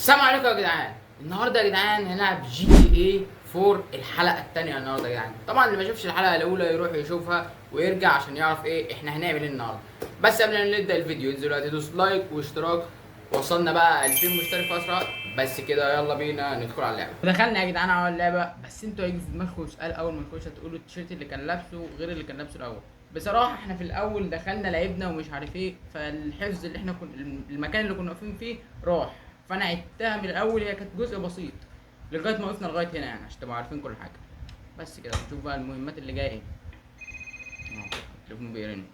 السلام عليكم يا جدعان. النهارده يا جدعان هنلعب جي تي اي 4 الحلقه الثانيه النهارده يا جدعان. طبعا اللي ما شافش الحلقه الاولى يروح يشوفها ويرجع عشان يعرف ايه احنا هنعمل ايه النهارده. بس قبل ما نبدا الفيديو انزل دلوقتي دوس لايك واشتراك. وصلنا بقى 2000 مشترك في اسرع. بس كده يلا بينا ندخل على اللعبه. دخلنا يا جدعان على اللعبه، بس انتوا هيجي في دماغكم سؤال اول ما نخش هتقولوا التيشيرت اللي كان لابسه غير اللي كان لابسه الاول. بصراحه احنا في الاول دخلنا لعبنا ومش عارف ايه، فالحفظ اللي احنا المكان اللي كنا واقفين فيه راح. فانا عدتها من الاول، هي كانت جزء بسيط لغايه ما وقفنا لغايه هنا يعني عشان تبقوا عارفين كل حاجه. بس كده نشوف بقى المهمات اللي جايه ايه. التليفون بيرن.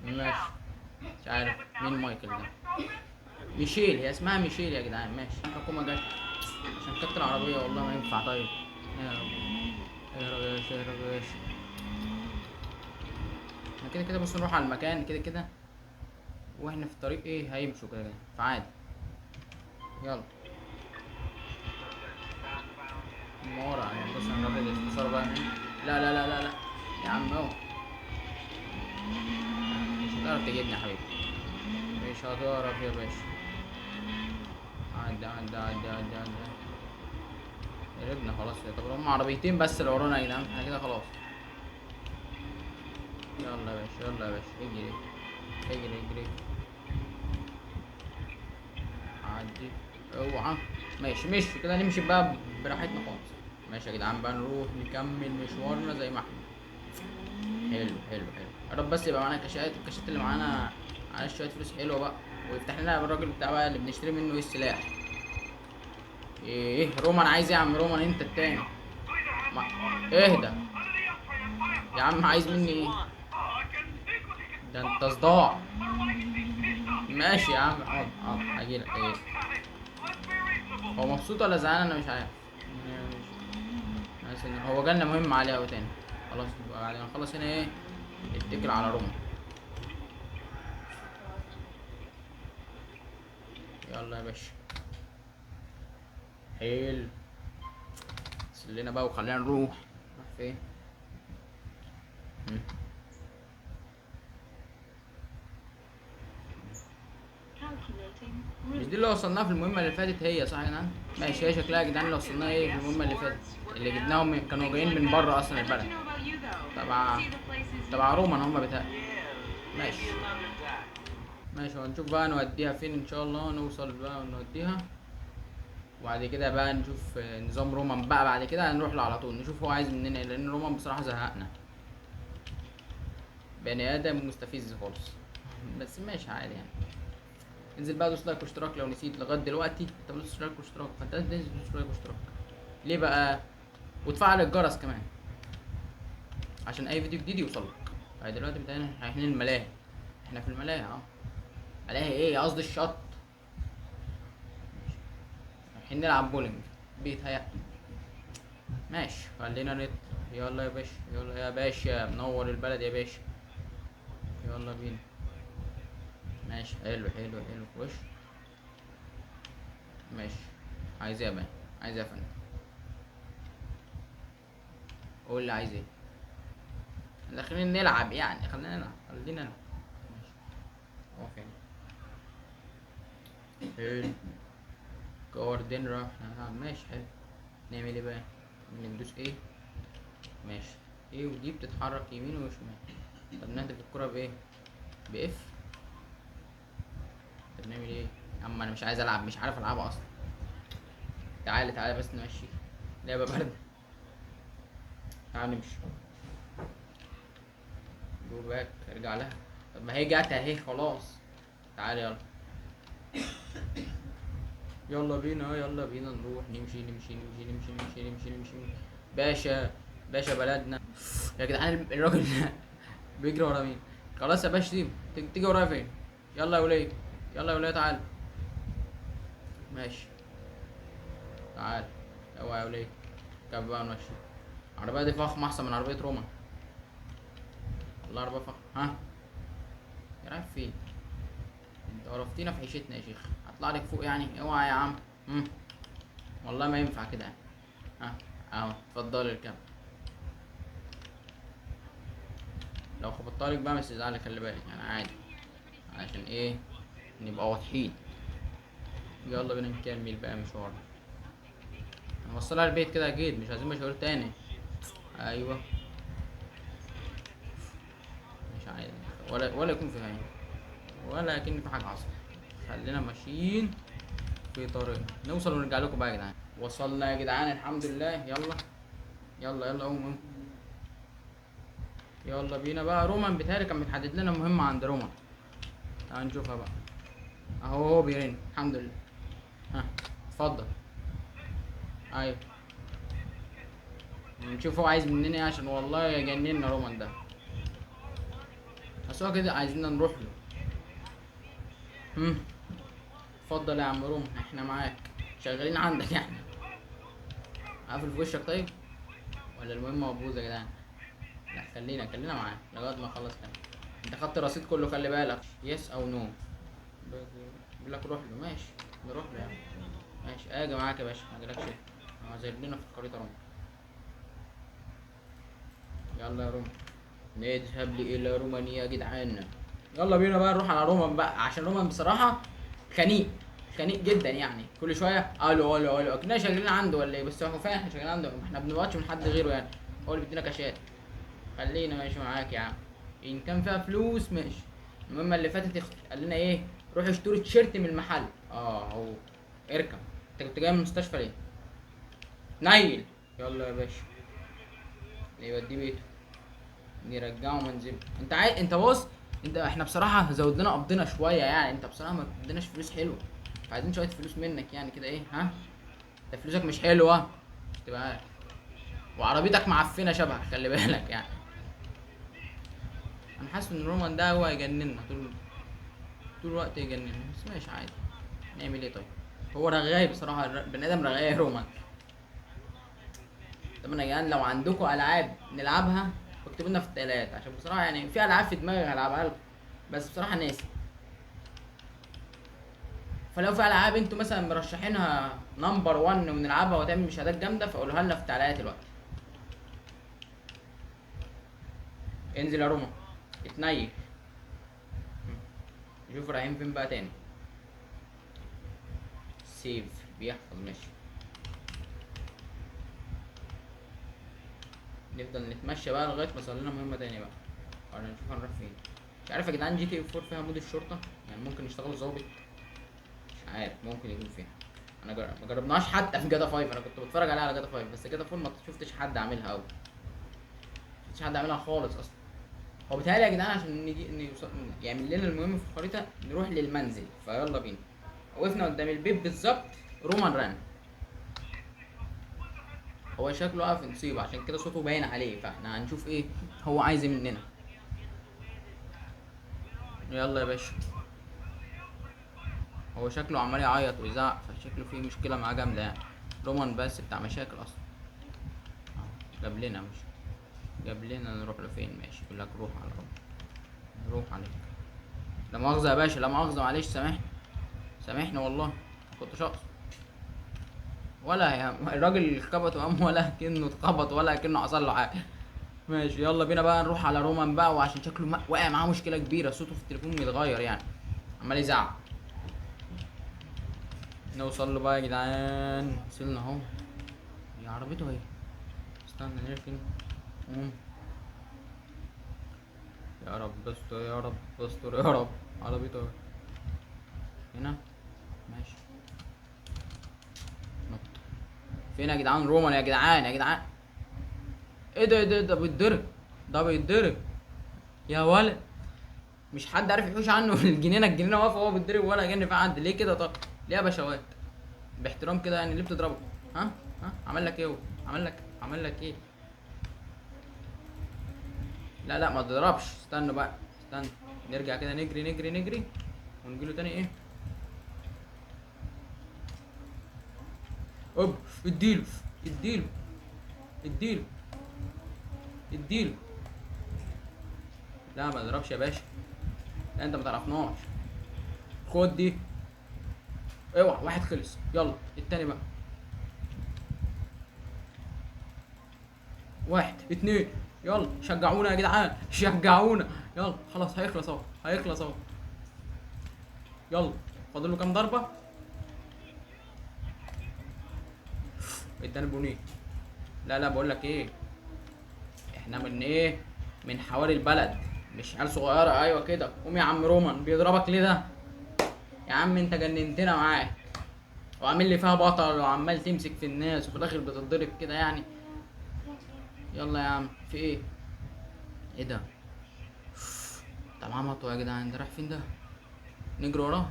ماشي. مش عارف مين مايكل ده. ميشيل، هي اسمها ميشيل يا جدعان. ماشي الحكومه جت عشان كابتن العربيه، والله ما ينفع. طيب يا رب يا رب يا باشا يا رب يا باشا. احنا كده كده بص نروح على المكان كده كده، واحنا في الطريق ايه هيمشوا كده كده فعادي. يلا مورا يعني. بص انا رافض الاختصار بقى هنا. لا لا لا لا لا يا عم اهو. مش هتعرف تجيبني يا حبيبي، مش هتعرف يا باشا. عدى عدى عدى عدى عدى. قربنا خلاص. طب هم عربيتين بس اللي ورانا يا جدعان، احنا كده خلاص. يلا يا باشا يلا يا باشا اجري اجري اجري. عدي اوعى. ماشي ماشي كده نمشي بقى براحتنا خالص. ماشي يا جدعان بقى نروح نكمل مشوارنا زي ما احنا. حلو حلو حلو. يا رب بس يبقى معانا كاشات، الكاشات اللي معانا على شويه فلوس حلوه بقى، ويفتح لنا الراجل بتاع بقى اللي بنشتري منه ايه السلاح. ايه رومان عايز ايه يا عم رومان انت التاني؟ ما... اهدى يا عم، عايز مني ايه؟ ده انت صداع. ماشي يا عم حاضر حاضر هجيلك هجيلك. هو مبسوط ولا زعلان انا مش عارف. حاسس ان هو جالنا مهم عليه اوي تاني. خلاص يبقى بعد ما نخلص هنا ايه نتكل على روما. يلا يا باشا. حيل سلينا بقى وخلينا نروح فين. مش دي اللي وصلناها في المهمة اللي فاتت هي صح يا جدعان؟ ماشي هي شكلها يا جدعان اللي وصلناها ايه في المهمة اللي فاتت، اللي جبناهم كانوا جايين من بره اصلا البلد. تبع رومان هما بتاعي. ماشي ماشي هنشوف بقى نوديها فين ان شاء الله، نوصل بقى ونوديها. وبعد كده بقى نشوف نظام رومان بقى. بعد كده هنروح له على طول نشوف هو عايز مننا ايه، لان رومان بصراحة زهقنا. بني ادم مستفز خالص. بس ماشي عادي يعني. انزل بقى دوس لايك واشتراك لو نسيت لغايه دلوقتي. انت دوس لايك واشتراك، فانت لازم تنزل دوس لايك واشتراك. ليه بقى؟ وتفعل الجرس كمان عشان اي فيديو جديد يوصلك. هاي دلوقتي بتاعنا رايحين الملاهي. احنا في الملاهي اهو. ملاهي ايه قصدي الشط. رايحين نلعب بولينج بيتهيألي. ماشي خلينا يلا يا باشا يلا يا باشا منور البلد يا باشا. يلا بينا. ماشي حلو حلو حلو وش. ماشي. عايز ايه يا باشا؟ عايز ايه يا فندم؟ قول لي عايز ايه. داخلين نلعب يعني، خلينا نلعب خلينا نلعب. ماشي هو فين؟ حلو. جاردن راح نلعب. ماشي حلو. نعمل ايه بقى؟ ندوس ايه؟ ماشي. ايه ودي بتتحرك يمين وشمال. طب نهدف الكرة بايه؟ باف. طب نعمل ايه؟ اما انا مش عايز العب، مش عارف العبها اصلا. تعالى تعالى بس نمشي. لعبة باردة. تعال نمشي. جو باك ارجع لها. طب ما هي جت اهي خلاص. تعالى يلا. يلا بينا يلا بينا نروح نمشي نمشي نمشي نمشي نمشي نمشي نمشي. باشا باشا بلدنا. يا جدعان الراجل بيجري ورا مين؟ خلاص يا باشا سيب. تيجي ورايا فين؟ يلا يا وليه. يلا يا وليه تعال. ماشي تعال. اوعى يا وليه. كاب بقى نمشي. العربية دي فخمة أحسن من عربية روما. والله عربية فخمة. ها؟ يا رايح فين؟ انت ورفتينا في عيشتنا يا شيخ. هطلع لك فوق يعني؟ اوعى يا عم. والله ما ينفع كده يعني. ها اهو اتفضل اركب. لو خبطتها لك بقى مش تزعلي، خلي بالك يعني عادي. عشان ايه؟ نبقى واضحين. يلا بينا نكمل بقى مشوار. هنوصلها البيت كده اكيد، مش عايزين مشوار تاني. ايوه مش عايز ولا يكون في حاجه، ولا اكن في حاجه حصلت. خلينا ماشيين في طريقنا، نوصل ونرجع لكم بقى يا جدعان. وصلنا يا جدعان الحمد لله. يلا يلا يلا قوم. يلا بينا بقى. رومان بيتهيألي كان متحدد لنا مهمة عند رومان، تعال نشوفها بقى. اهو هو بيرن الحمد لله. ها اتفضل. ايوه نشوف هو عايز مننا ايه، عشان والله يجننا رومان ده. بس هو كده عايزيننا نروح له. اتفضل يا عم رومان احنا معاك، شغالين عندك يعني. قافل في وشك طيب ولا المهمة مبوظة يا جدعان؟ لا خلينا معاك لغاية ما اخلص كلام. انت خدت الرصيد كله خلي بالك. يس او نو. بيقول لك روح له. ماشي نروح له يعني. ماشي اجي معاك يا باشا، ما جالكش. هو زي لنا في الخريطة روما. يلا يا روما نذهب الى رومانيا يا جدعان. يلا بينا بقى نروح على رومان بقى، عشان رومان بصراحة خنيق خنيق جدا يعني. كل شوية الو الو الو اكننا شغالين عنده ولا ايه؟ بس هو فعلا احنا شغالين عنده، احنا بنبقاش من حد غيره يعني. هو اللي بيدينا كاشات. خلينا ماشي معاك يا عم، ان كان فيها فلوس ماشي. المهمة اللي فاتت قال لنا ايه؟ روح اشتري تيشيرت من المحل. هو اركب. انت كنت جاي من المستشفى ليه؟ نايل. يلا يا باشا نوديه بيته، نرجعه منزله. انت انت بص، انت احنا بصراحة زود لنا قبضنا شوية يعني. انت بصراحة ما اديناش فلوس حلوة، فعايزين شوية فلوس منك يعني كده ايه. ها انت فلوسك مش حلوة مش تبقى عارف. وعربيتك معفنة شبهك خلي بالك يعني. انا حاسس ان رومان ده هو هيجننا طول الوقت يجننا، بس ماشي عادي. نعمل ايه طيب؟ هو رغاي بصراحة، بني ادم رغاي رومان. طب يا جدعان لو عندكم العاب نلعبها اكتبوا لنا في التقالات، عشان بصراحه يعني في العاب في دماغي هلعبها لكم، بس بصراحه ناسي. فلو في العاب انتوا مثلا مرشحينها نمبر 1 ونلعبها وتعمل مشاهدات جامده، فقولوها لنا في التعليقات دلوقتي. انزل يا روما اتنيل. نشوف رايحين فين بقى تاني. سيف بيحفظ ماشي. نفضل نتمشى بقى لغايه ما يوصل لنا مهمه تاني بقى، ولا نشوف هنروح فين. مش عارف يا جدعان جي تي 4 فيها مود الشرطه، يعني ممكن يشتغل ظابط. مش عارف ممكن يكون فيها. انا ما جربناش حتى في جاتا 5. انا كنت بتفرج عليها على جاتا 5، بس جاتا 4 ما شفتش حد عاملها قوي. ما شفتش حد عاملها خالص اصلا. هو بيتهيألي يا جدعان عشان نيجي يعمل لنا المهم في الخريطه نروح للمنزل، فيلا بينا. وقفنا قدام البيت بالظبط رومان ران. هو شكله واقف في نصيبه عشان كده صوته باين عليه، فاحنا هنشوف ايه هو عايز إيه مننا. يلا يا باشا. هو شكله عمال يعيط ويزعق، فشكله فيه مشكله معاه جامده يعني. رومان بس بتاع مشاكل اصلا. جاب لنا مش جاب لنا نروح لفين؟ ماشي يقول لك روح على روما. نروح عليك. لا مؤاخذة يا باشا، لا مؤاخذة معلش سامحني. سامحني والله ما كنتش اقصد. ولا يا الراجل خبط وقام ولا كأنه اتخبط ولا كأنه حصل له حاجة. ماشي يلا بينا بقى نروح على رومان بقى، وعشان شكله واقع معاه مشكلة كبيرة، صوته في التليفون متغير يعني، عمال يزعق. نوصل له بقى يا جدعان. وصلنا اهو. هي عربيته اهي. استنى نركن. يا رب استر يا رب استر يا رب. عربيته اهي هنا. ماشي نط. فين يا جدعان رومان؟ يا جدعان يا جدعان ايه ده؟ ده بيتضرب. ده بيتضرب يا ولد. مش حد عارف يحوش عنه. الجنينه واقفه وهو بيتضرب ولا جن في حد. ليه كده؟ طب ليه يا باشوات؟ باحترام كده يعني، ليه بتضربه؟ ها عمل لك ايه هو؟ عمل لك ايه؟ لا ما تضربش. استنوا بقى استنى. نرجع كده نجري ونجيله تاني ايه. اوب اديله اديله اديله اديله. لا ما تضربش يا باشا. لا انت ما تعرفناش. خد دي. اوعى واحد خلص. يلا التاني بقى. 1 2 يلا شجعونا يا جدعان شجعونا. يلا خلاص هيخلص اهو. يلا فاضل له كام ضربه. اداني بونيه. لا لا بقول لك ايه، احنا من ايه، من حواري البلد، مش عيال صغيره. ايوه كده. قوم يا عم رومان، بيضربك ليه ده؟ يا عم انت جننتنا معاك، وعامل لي فيها بطل وعمال تمسك في الناس وفي الاخر بتتضرب كده يعني. يلا يا عم، في ايه؟ ايه ده؟ ده معاه مطوه يا جدعان، ده رايح فين ده؟ نجري وراه.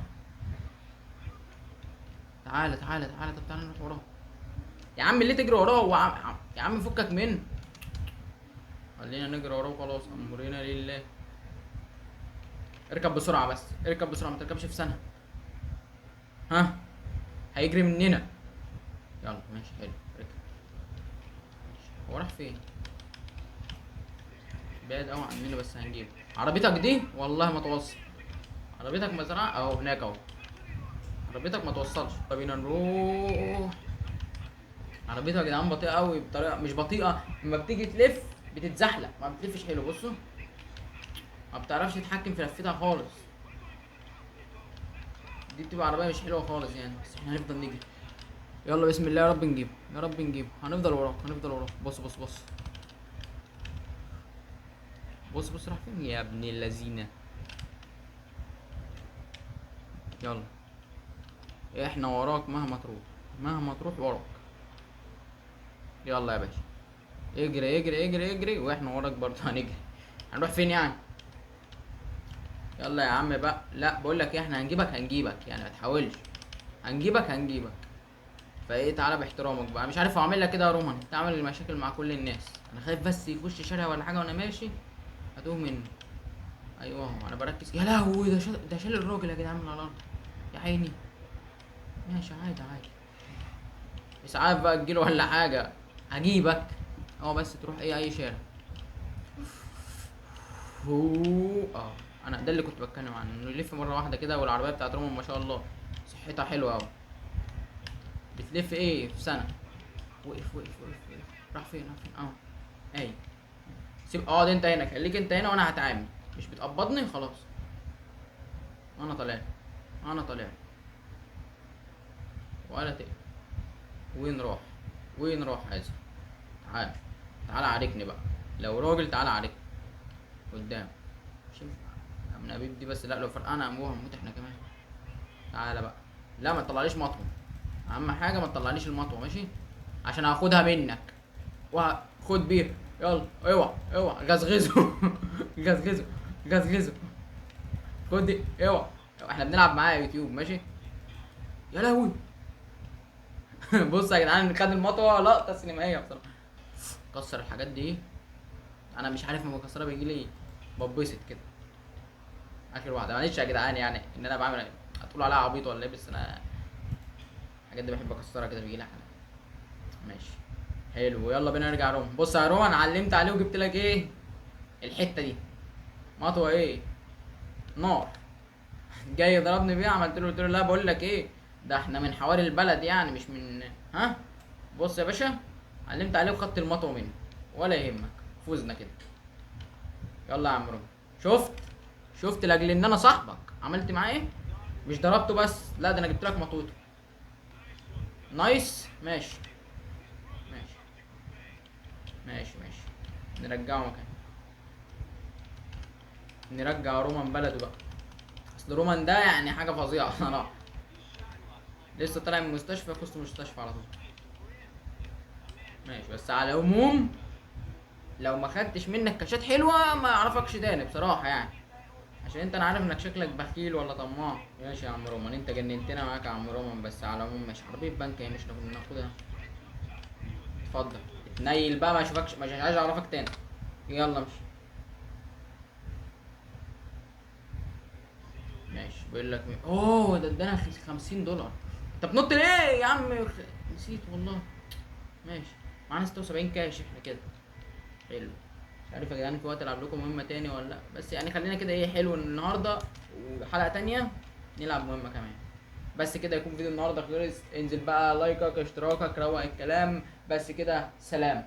تعالى تعالى تعالى، طب تعالى نروح وراه. يا عم اللي تجري وراه يا عم فكك منه، خلينا نجري وراه وخلاص، امرنا لله. اركب بسرعه بس، اركب بسرعه، ما تركبش في سنه. ها، هيجري مننا. يلا ماشي حلو، ركب. ماشي. هو راح فين؟ بعيد قوي عننا بس هنجيبه. عربيتك دي والله ما توصل، عربيتك مزرعه اهو هناك اهو، عربيتك ما توصلش. طب بينا نروح. عربيتك يا جدعان بطيئه قوي، بطريقه مش بطيئه، لما بتيجي تلف بتتزحلق، ما بتلفش حلو. بصوا، ما بتعرفش تتحكم في لفتها خالص. دي بتبقى عربيه مش حلوه خالص يعني، بس احنا هنفضل نجري. يلا بسم الله، يا رب نجيبه، يا رب نجيبه. هنفضل وراك، هنفضل وراك. بص بص بص بص بص، راح فين يا ابن اللذينه؟ يلا، احنا وراك مهما تروح، مهما تروح وراك. يلا يا باشا، اجري اجري اجري اجري، واحنا وراك برضه هنجري. هنروح فين يعني؟ يلا يا عم بقى. لا بقول لك ايه، احنا هنجيبك هنجيبك يعني، ما تحاولش. هنجيبك هنجيبك. فايه، تعالى باحترامك بقى. مش عارف اعمل لك كده يا رومان، انت عامل مشاكل مع كل الناس. انا خايف بس يخش شارع ولا حاجه وانا ماشي اتوه منه. ايوه انا بركز. يا لهوي، ده شال الراجل يا جدعان من على الارض، يا عيني. ماشي عادي عادي، اسعاف بقى تجيله ولا حاجه. هجيبك. اه بس تروح ايه، اي شارع. اه، انا ده اللي كنت بتكلم عنه، انه يلف مره واحده كده. والعربيه بتاعت رومان ما شاء الله صحتها حلوه قوي، بتلف ايه في سنه. وقف وقف وقف وقف. راح فين راح فين؟ اه اي. سيب اقعد انت هنا، خليك انت هنا وانا هتعامل. مش بتقبضني خلاص. انا طالع، انا طالع. ولا تقل. وين راح، وين راح عايز؟ تعال، تعال عاركني بقى. لو راجل تعال عاركني قدام. مش ينفع من ابيب دي بس، لا لو فرقعنا اموها هنموت احنا كمان. تعالى بقى. لا ما تطلعليش مطوه، اهم حاجه ما تطلعليش المطوه ماشي، عشان هاخدها منك وخد بيها. يلا اوعى اوعى، غزغزه غزغزه غزغزه. خد دي اوعى. احنا بنلعب معاه يوتيوب ماشي. يا لهوي بص يا جدعان، خد المطوه لقطه سينمائيه بصراحه. كسر الحاجات دي، انا مش عارف لما بكسرها بيجي لي ببسط كده. اخر واحده معلش يا جدعان، يعني ان انا بعمل هتقولوا عليها عبيط ولا ايه، بس انا الحاجات دي بحب اكسرها كده بيجي لي حاجه. ماشي حلو، يلا بينا نرجع روما. بص يا روما، انا علمت عليه وجبت لك ايه الحته دي. مطوه ايه، نار. جاي يضربني بيها، عملت له قلت له لا بقول لك ايه، ده احنا من حواري البلد يعني، مش من ها. بص يا باشا، علمت عليه وخدت المطوه منه، ولا يهمك، فوزنا كده. يلا يا عم روما. شفت، شفت لاجل ان انا صاحبك عملت معاه ايه؟ مش ضربته بس، لا ده انا جبت لك مطوته. نايس. ماشي ماشي ماشي ماشي. نرجعه مكان، نرجع رومان بلده بقى. اصل رومان ده يعني حاجه فظيعه صراحه. لسه طالع من المستشفى، كنت مستشفى على طول. ماشي، بس على العموم لو ما خدتش منك كاشات حلوه ما اعرفكش تاني بصراحه يعني، عشان انت انا عارف انك شكلك بخيل ولا طماع. ماشي يا عم رومان، انت جننتنا معاك يا عم رومان. بس على العموم ماشي، عربيه بنك اهي، مش ناخدها. اتفضل اتنيل بقى، ما اشوفكش، مش عايز اعرفك تاني. يلا مش ماشي. بيقول لك اوه ده ادانا $50. طب نط ليه يا عم؟ نسيت والله. ماشي، معانا 76 كاش احنا كده. حلو. مش عارف يا جدعان في وقت العب لكم مهمه تاني ولا لا، بس يعني خلينا كده ايه، حلو النهارده وحلقه تانيه نلعب مهمه كمان. بس كده يكون فيديو النهارده خلص. انزل بقى لايكك اشتراكك، روق الكلام. بس كده، سلام.